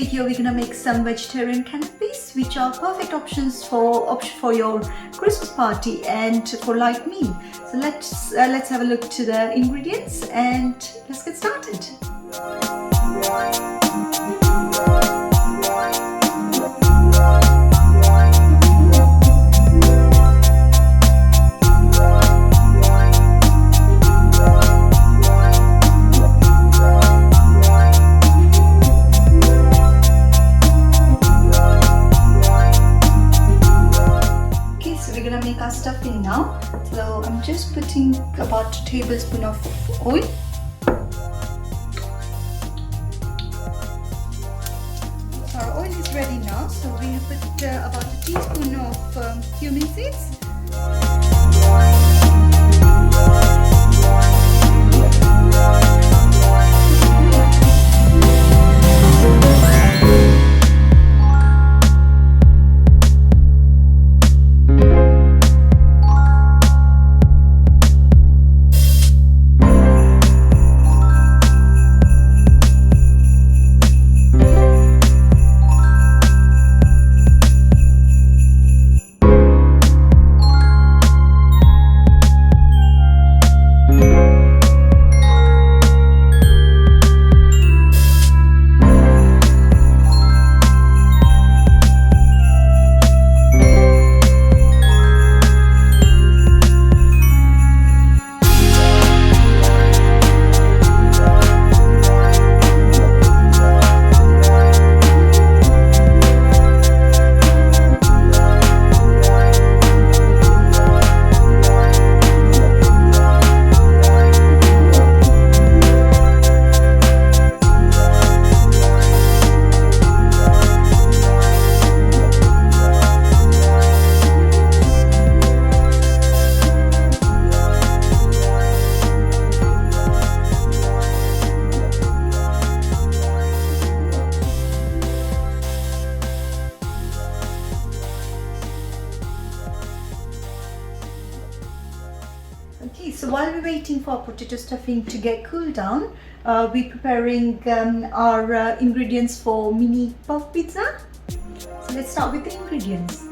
video we're gonna make some vegetarian canapes, which are perfect options for your Christmas party and for light meal. So let's have a look to the ingredients and let's get started. Make our stuffing now. So I'm just putting about a tablespoon of oil. So our oil is ready now. So we'll put about a teaspoon of cumin seeds. Okay, so while we're waiting for potato stuffing to get cooled down, we're preparing our ingredients for mini puff pizza. So let's start with the ingredients.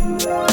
you.